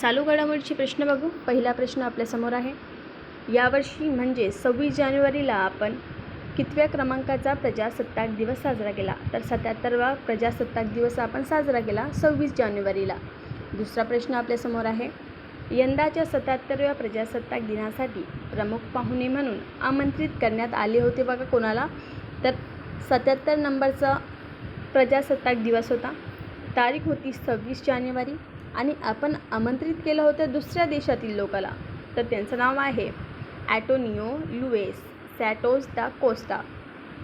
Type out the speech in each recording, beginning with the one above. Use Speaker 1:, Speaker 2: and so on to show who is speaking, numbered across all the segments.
Speaker 1: चालू घडामोडीचे प्रश्न बघू. पहिला प्रश्न आपल्यासमोर आहे. यावर्षी म्हणजे 26 जानेवारीला आपण कितव्या क्रमांकाचा प्रजासत्ताक दिवस साजरा केला? तर 77वा प्रजासत्ताक दिवस आपण साजरा केला 26 जानेवारीला. दुसरा प्रश्न आपल्यासमोर आहे. यंदाच्या 77व्या प्रजासत्ताक दिनासाठी प्रमुख पाहुणे म्हणून आमंत्रित करण्यात आले होते बघा कोणाला? तर 77 नंबरचा प्रजासत्ताक दिवस होता. तारीख होती 26 जानेवारी आणि आपण आमंत्रित केलं होतं दुसऱ्या देशातील लोकाला. तर त्यांचं नाव आहे ॲटोनियो लुएस सॅटोस दा कोस्टा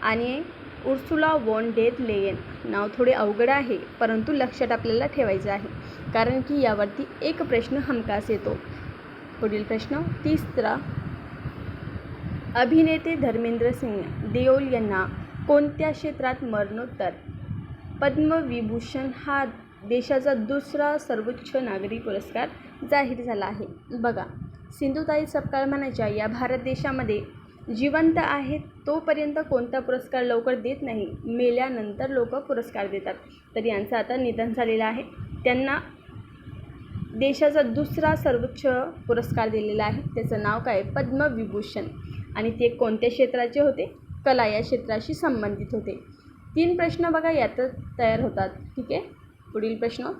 Speaker 1: आणि उर्सुला वॉन डेर लेयन. नाव थोडे अवघड आहे, परंतु लक्षात आपल्याला ठेवायचं आहे, कारण की यावरती एक प्रश्न हमखास येतो. पुढील प्रश्न तिसरा. अभिनेते धर्मेंद्र सिंग देओल यांना कोणत्या क्षेत्रात मरणोत्तर पद्मविभूषण हा देशाचा दुसरा सर्वोच्च नागरी पुरस्कार जाहीर झाला आहे? बघा, सिंधुताई सपकाळ म्हणायच्या या भारत देशामध्ये जिवंत आहेत तोपर्यंत कोणता पुरस्कार लवकर देत नाही, मेल्यानंतर लोक पुरस्कार देतात. तर यांचं आता निधन झालेलं आहे. त्यांना देशाचा दुसरा सर्वोच्च पुरस्कार दिलेला आहे. त्याचं नाव काय? पद्मविभूषण. आणि ते कोणत्या क्षेत्राचे होते? कला या क्षेत्राशी संबंधित होते. 3 प्रश्न बघा यातच तयार होतात. ठीक आहे. पुढील प्रश्न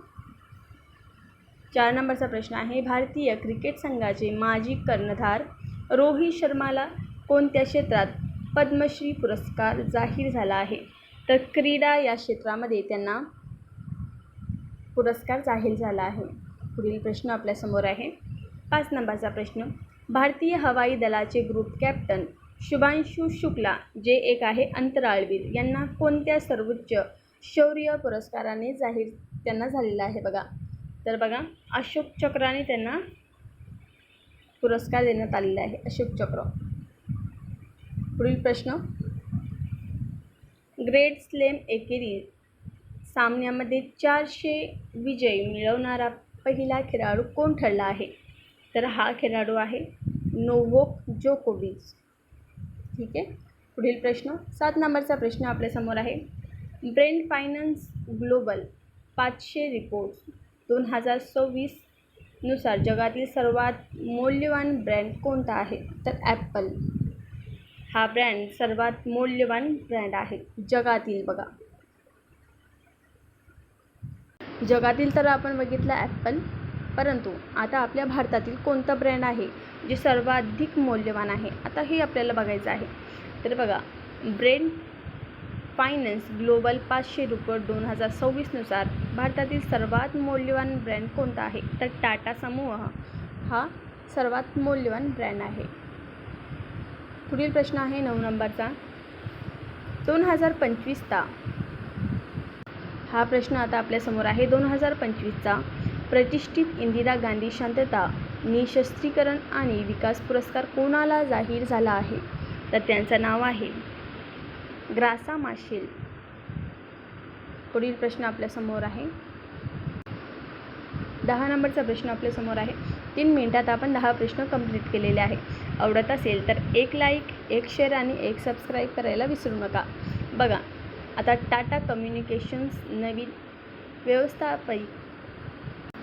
Speaker 1: 4 नंबरचा प्रश्न आहे. भारतीय क्रिकेट संघाचे माजी कर्णधार रोहित शर्माला कोणत्या क्षेत्रात पद्मश्री पुरस्कार जाहीर झाला आहे? तर क्रीडा या क्षेत्रामध्ये त्यांना पुरस्कार जाहीर झाला आहे. पुढील प्रश्न आपल्यासमोर आहे. 5 नंबरचा प्रश्न. भारतीय हवाई दलाचे ग्रुप कॅप्टन शुभांशु शुक्ला जे एक आहे अंतराळवीर यांना कोणत्या सर्वोच्च शौर्य पुरस्काराने जाहीर त्यांना झालेला आहे? बघा, तर बघा अशोक चक्राने त्यांना पुरस्कार देण्यात आलेला आहे, अशोक चक्र. पुढील प्रश्न. ग्रेट स्लॅम एकेरी सामन्यामध्ये 400 विजय मिळवणारा पहिला खेळाडू कोण ठरला आहे? तर हा खेळाडू आहे नोव्हाक जोकोविच. ठीक आहे. पुढील प्रश्न 7 नंबरचा प्रश्न आपल्यासमोर आहे. ब्रँड फायनान्स ग्लोबल 500 रिपोर्ट्स 2026 नुसार जगातील सर्वात मौल्यवान ब्रँड कोणता आहे? तर ॲपल हा ब्रँड सर्वात मौल्यवान ब्रँड आहे जगातील. बघा, जगातील तर आपण बघितलं ॲपल, परंतु आता आपल्या भारतातील कोणता ब्रँड आहे जे सर्वाधिक मौल्यवान आहे? आता हे आपल्याला बघायचं आहे. तर बघा, ब्रँड फायनान्स ग्लोबल 500 रिपोर्ट 2026 नुसार भारतातील सर्वात मौल्यवान ब्रँड कोणता आहे? तर टाटा समूह हा सर्वात मौल्यवान ब्रँड आहे. पुढील प्रश्न आहे 9 नंबरचा. 2025चा हा प्रश्न आता आपल्यासमोर आहे. 2025चा प्रतिष्ठित इंदिरा गांधी शांतता, निःशस्त्रीकरण आणि विकास पुरस्कार कोणाला जाहीर झाला आहे? तर त्यांचं नाव आहे ग्रासा माशेल. पुढील प्रश्न आपल्यासमोर आहे. 10 नंबरचा प्रश्न आपल्यासमोर आहे. 3 मिनिटात आपण 10 प्रश्न कंप्लीट केलेले आहे. आवडत असेल तर एक लाईक, एक शेअर आणि एक सबस्क्राईब करायला विसरू नका. बघा, आता टाटा कम्युनिकेशन्स नवीन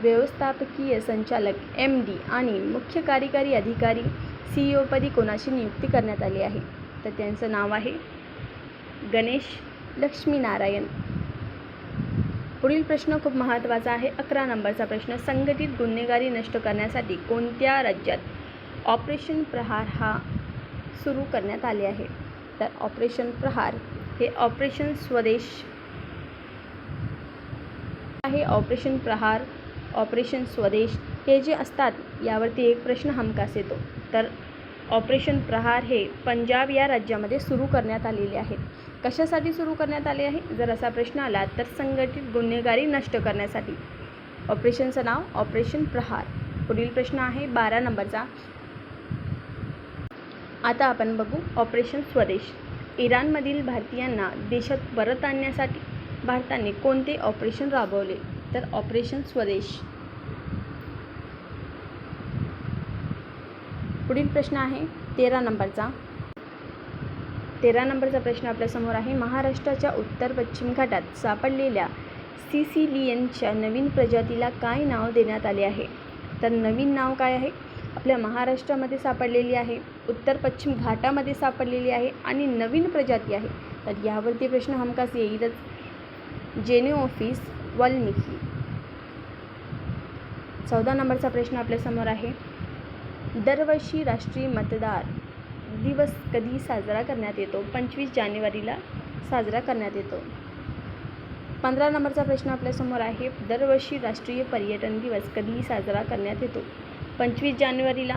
Speaker 1: व्यवस्थापकीय संचालक MD आणि मुख्य कार्यकारी अधिकारी CEO पदी कोणाची नियुक्ती करण्यात आली आहे? तर त्यांचं नाव आहे गणेश लक्ष्मीनारायण. पुढील प्रश्न खूप महत्त्वाचा आहे. 11 नंबरचा प्रश्न. संघटित गुन्हेगारी नष्ट करण्यासाठी कोणत्या राज्यात ऑपरेशन प्रहार हा सुरू करण्यात आले आहे? तर ऑपरेशन प्रहार हे ऑपरेशन स्वदेश आहे. ऑपरेशन प्रहार, ऑपरेशन स्वदेश हे जे असतात यावरती एक प्रश्न हमखास येतो. तर ऑपरेशन प्रहार हे पंजाब या राज्यामध्ये सुरू करण्यात आलेले आहे. कशासाठी सुरू करण्यात आले आहे जर असा प्रश्न आला तर संघटित गुन्हेगारी नष्ट करण्यासाठी. ऑपरेशनचं नाव ऑपरेशन प्रहार. पुढील प्रश्न आहे 12 नंबरचा. आता आपण बघू ऑपरेशन स्वदेश. इराणमधील भारतीयांना देशात परत आणण्यासाठी भारताने कोणते ऑपरेशन राबवले? तर ऑपरेशन स्वदेश. पुढील प्रश्न आहे 13 नंबरचा. 13 नंबरचा प्रश्न आपल्यासमोर आहे. महाराष्ट्राच्या उत्तर पश्चिम घाटात सापडलेल्या सिसिलियनच्या नवीन प्रजातीला काय नाव देण्यात आले आहे? तर नवीन नाव काय आहे? आपल्या महाराष्ट्रामध्ये सापडलेली आहे, उत्तर पश्चिम घाटामध्ये सापडलेली आहे आणि नवीन प्रजाती आहे. तर यावरती प्रश्न हमखास येईलच. जेनेओफिस वाल्मिकी. 14 नंबरचा प्रश्न आपल्यासमोर आहे. दरवर्षी राष्ट्रीय मतदार दिवस कधी साजरा करण्यात येतो? 25 जानेवारीला साजरा करण्यात येतो. 15 नंबरचा प्रश्न आपल्यासमोर आहे. दरवर्षी राष्ट्रीय पर्यटन दिवस कधी साजरा करण्यात येतो? 25 जानेवारीला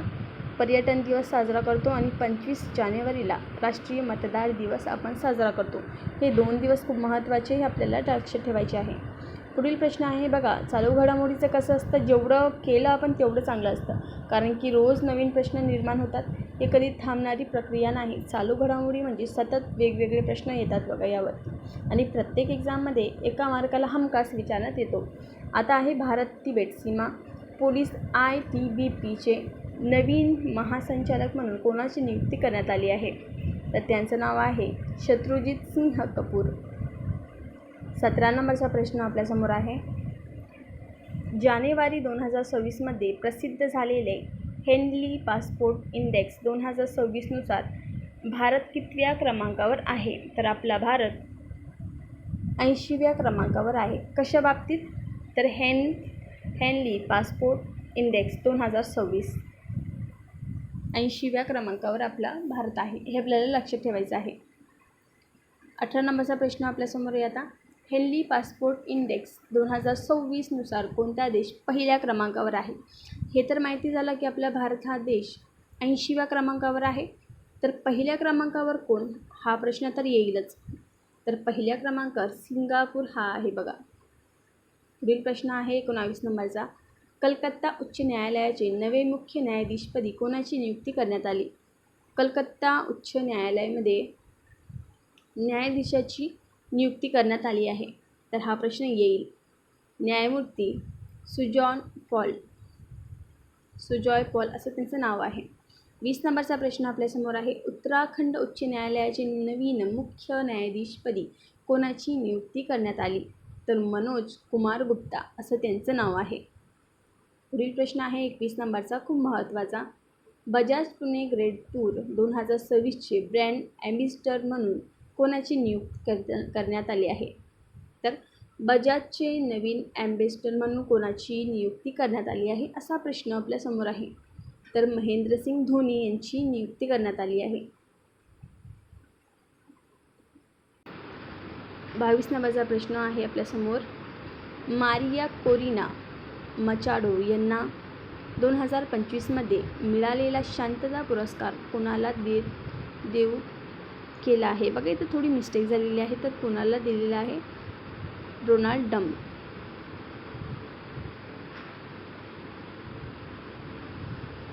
Speaker 1: पर्यटन दिवस साजरा करतो आणि 25 जानेवारीला राष्ट्रीय मतदार दिवस आपण साजरा करतो. हे 2 दिवस खूप महत्त्वाचे, हे आपल्याला लक्षात ठेवायचे आहे. पुढील प्रश्न आहे बघा. चालू घडामोडीचं कसं असतं, जेवढं केलं आपण तेवढं चांगलं असतं, कारण की रोज नवीन प्रश्न निर्माण होतात. हे कधी थांबणारी प्रक्रिया नाही. चालू घडामोडी म्हणजे सतत वेगवेगळे प्रश्न येतात बघा यावरती, आणि प्रत्येक एक्झाममध्ये एका मार्काला हमखास विचारण्यात येतो. आता आहे भारत तिबेट सीमा पोलीस ITBPचे नवीन महासंचालक म्हणून कोणाची नियुक्ती करण्यात आली आहे? तर त्यांचं नाव आहे शत्रुजित सिंह कपूर. 17 नंबरचा प्रश्न आपल्यासमोर आहे. जानेवारी 2026मध्ये प्रसिद्ध झालेले हेनली पासपोर्ट इंडेक्स 2026नुसार भारत कितव्या क्रमांकावर आहे? तर आपला भारत 80व्या क्रमांकावर आहे. कशा बाबतीत? तर हेनली पासपोर्ट इंडेक्स 2026 80व्या क्रमांकावर आपला भारत आहे, हे आपल्याला लक्षात ठेवायचं आहे. 18 नंबरचा प्रश्न आपल्यासमोर आहे. आता हेनली पासपोर्ट इंडेक्स 2026नुसार कोणता देश पहिल्या क्रमांकावर आहे? हे तर माहिती झालं की आपला भारत हा देश 80व्या क्रमांकावर आहे. तर पहिल्या क्रमांकावर कोण, हा प्रश्न तर येईलच. तर पहिल्या क्रमांकावर सिंगापूर हा आहे बघा. पुढील प्रश्न आहे 19 नंबरचा. कलकत्ता उच्च न्यायालयाचे नवे मुख्य न्यायाधीशपदी कोणाची नियुक्ती करण्यात आली? कलकत्ता उच्च न्यायालयामध्ये न्यायाधीशाची नियुक्ती करण्यात आली आहे. तर हा प्रश्न येईल. न्यायमूर्ती सुजॉय पॉल असं त्यांचं नाव आहे. 20 नंबरचा प्रश्न आपल्यासमोर आहे. उत्तराखंड उच्च न्यायालयाचे नवीन मुख्य न्यायाधीशपदी कोणाची नियुक्ती करण्यात आली? तर मनोज कुमार गुप्ता असं त्यांचं नाव आहे. पुढील प्रश्न आहे 21 नंबरचा, खूप महत्त्वाचा. बजाज पुणे ग्रेड टूर 2026चे ब्रँड ॲम्बॅसिडर म्हणून कोणाची नियुक्ती करण्यात आली आहे? तर बजाजचे नवीन ॲम्बॅसिडर म्हणून कोणाची नियुक्ती करण्यात आली आहे, असा प्रश्न आपल्यासमोर आहे. तर महेंद्रसिंग धोनी यांची नियुक्ती करण्यात आली आहे. 22 नंबरचा प्रश्न आहे आपल्यासमोर. मारिया कोरिना मचाडो यांना 2025मध्ये मिळालेला शांतता पुरस्कार कोणाला देऊ केला आहे? बघा, इथं थोडी मिस्टेक झालेली आहे. तर कोणाला दिलेला आहे? Donald Trump.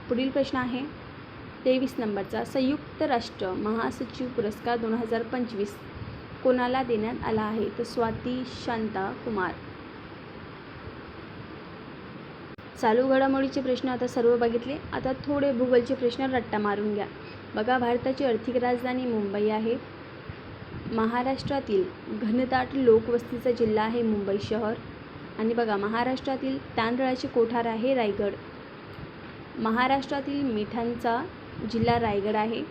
Speaker 1: पुढील प्रश्न आहे 23 नंबरचा. संयुक्त राष्ट्र महासचिव पुरस्कार 2025 कोणाला देण्यात आला आहे? तर स्वाती शांता कुमार. चालू घडामोडीचे प्रश्न आता सर्व बघितले. आता थोडे भूगोलचे प्रश्न रट्टा मारून घ्या. बघा, भारताची आर्थिक राजधानी मुंबई आहे. महाराष्ट्रातील घनदाट लोकवस्तीचा जिल्हा आहे मुंबई शहर. आणि बघा, महाराष्ट्रातील तांदळाचे कोठार आहे रायगड. महाराष्ट्रातील मिठांचा जिल्हा रायगड आहे.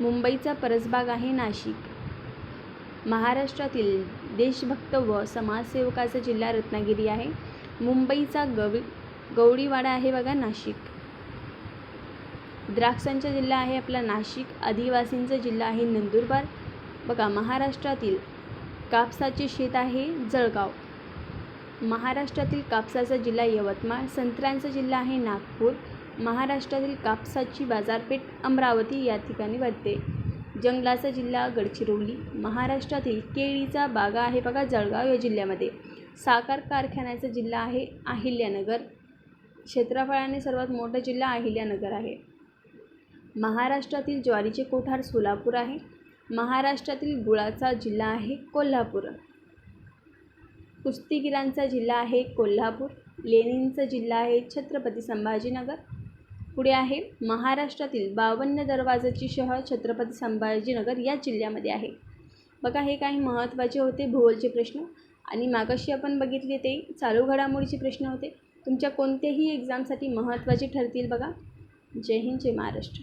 Speaker 1: मुंबईचा परसबाग आहे नाशिक. महाराष्ट्रातील देशभक्त व समाजसेवकाचा जिल्हा रत्नागिरी आहे. मुंबईचा गवळीवाडा आहे बघा नाशिक. द्राक्षांचा जिल्हा आहे आपला नाशिक. आदिवासींचा जिल्हा आहे नंदुरबार. बघा, महाराष्ट्रातील कापसाचे शेत आहे जळगाव. महाराष्ट्रातील कापसाचा जिल्हा यवतमाळ. संत्र्यांचा जिल्हा आहे नागपूर. महाराष्ट्रातील कापसाची बाजारपेठ अमरावती या ठिकाणी भरते. जंगलाचा जिल्हा गडचिरोली. महाराष्ट्रातील केळीचा बागा आहे बघा जळगाव या जिल्ह्यामध्ये. साखर कारखान्याचा जिल्हा आहे अहिल्यानगर. क्षेत्रफळाने सर्वात मोठा जिल्हा अहिल्यानगर आहे. महाराष्ट्रातील ज्वारीचे कोठार सोलापूर आहे. महाराष्ट्रातील गुळाचा जिल्हा आहे कोल्हापूर. कुस्तीगिरांचा जिल्हा आहे कोल्हापूर. लेणींचा जिल्हा आहे छत्रपती संभाजीनगर. पुढे आहे महाराष्ट्रातील 52 दरवाजाची शहर छत्रपती संभाजीनगर या जिल्ह्यामध्ये आहे. बघा, हे काही महत्त्वाचे होते भूगोलचे प्रश्न. आणि मागाशी आपण बघितले ते चालू घडामोडीचे प्रश्न होते. तुमच्या कोणत्याही एक्झामसाठी महत्त्वाची ठरतील बघा. जय हिंद, जय महाराष्ट्र.